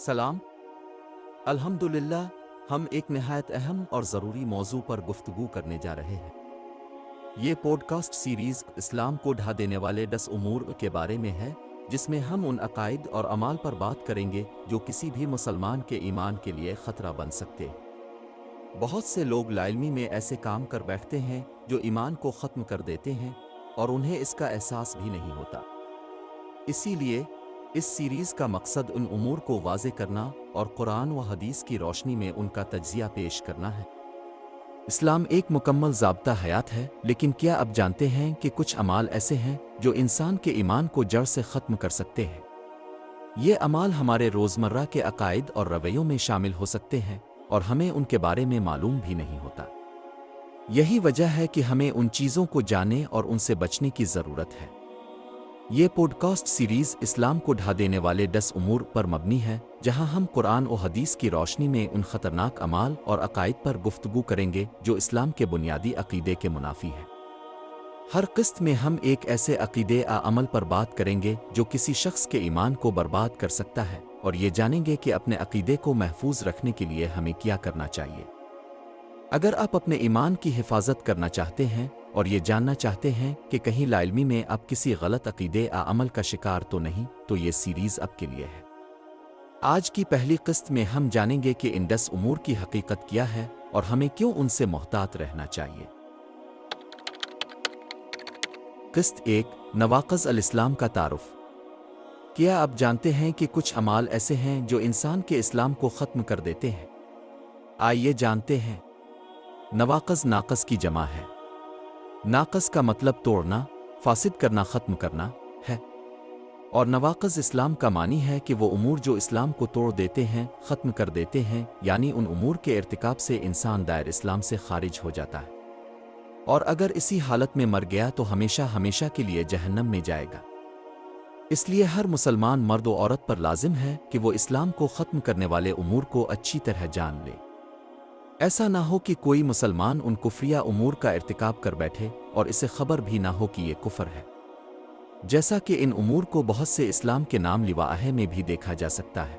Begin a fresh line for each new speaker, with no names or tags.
سلام الحمدللہ ہم ایک نہایت اہم اور ضروری موضوع پر گفتگو کرنے جا رہے ہیں۔ یہ پوڈ کاسٹ سیریز اسلام کو ڈھا دینے والے 10 امور کے بارے میں ہے، جس میں ہم ان عقائد اور اعمال پر بات کریں گے جو کسی بھی مسلمان کے ایمان کے لیے خطرہ بن سکتے ہیں۔ بہت سے لوگ لا علمی میں ایسے کام کر بیٹھتے ہیں جو ایمان کو ختم کر دیتے ہیں اور انہیں اس کا احساس بھی نہیں ہوتا۔ اسی لیے اس سیریز کا مقصد ان امور کو واضح کرنا اور قرآن و حدیث کی روشنی میں ان کا تجزیہ پیش کرنا ہے۔ اسلام ایک مکمل ضابطہ حیات ہے، لیکن کیا آپ جانتے ہیں کہ کچھ اعمال ایسے ہیں جو انسان کے ایمان کو جڑ سے ختم کر سکتے ہیں؟ یہ اعمال ہمارے روزمرہ کے عقائد اور رویوں میں شامل ہو سکتے ہیں اور ہمیں ان کے بارے میں معلوم بھی نہیں ہوتا۔ یہی وجہ ہے کہ ہمیں ان چیزوں کو جاننے اور ان سے بچنے کی ضرورت ہے۔ یہ پوڈ کاسٹ سیریز اسلام کو ڈھا دینے والے 10 امور پر مبنی ہے، جہاں ہم قرآن و حدیث کی روشنی میں ان خطرناک اعمال اور عقائد پر گفتگو کریں گے جو اسلام کے بنیادی عقیدے کے منافی ہیں۔ ہر قسط میں ہم ایک ایسے عقیدے عمل پر بات کریں گے جو کسی شخص کے ایمان کو برباد کر سکتا ہے، اور یہ جانیں گے کہ اپنے عقیدے کو محفوظ رکھنے کے لیے ہمیں کیا کرنا چاہیے۔ اگر آپ اپنے ایمان کی حفاظت کرنا چاہتے ہیں اور یہ جاننا چاہتے ہیں کہ کہیں لا علمی میں آپ کسی غلط عقیدے عمل کا شکار تو نہیں، تو یہ سیریز آپ کے لیے ہے۔ آج کی پہلی قسط میں ہم جانیں گے کہ ان 10 امور کی حقیقت کیا ہے اور ہمیں کیوں ان سے محتاط رہنا چاہیے۔ قسط 1، نواقض الاسلام کا تعارف۔ کیا آپ جانتے ہیں کہ کچھ اعمال ایسے ہیں جو انسان کے اسلام کو ختم کر دیتے ہیں؟ آئیے جانتے ہیں۔ نواقض ناقص کی جمع ہے۔ ناقص کا مطلب توڑنا، فاسد کرنا، ختم کرنا ہے، اور نواقض اسلام کا معنی ہے کہ وہ امور جو اسلام کو توڑ دیتے ہیں، ختم کر دیتے ہیں، یعنی ان امور کے ارتکاب سے انسان دائر اسلام سے خارج ہو جاتا ہے، اور اگر اسی حالت میں مر گیا تو ہمیشہ ہمیشہ کے لیے جہنم میں جائے گا۔ اس لیے ہر مسلمان مرد و عورت پر لازم ہے کہ وہ اسلام کو ختم کرنے والے امور کو اچھی طرح جان لے۔ ایسا نہ ہو کہ کوئی مسلمان ان کفریہ امور کا ارتکاب کر بیٹھے اور اسے خبر بھی نہ ہو کہ یہ کفر ہے، جیسا کہ ان امور کو بہت سے اسلام کے نام لواءہ میں بھی دیکھا جا سکتا ہے۔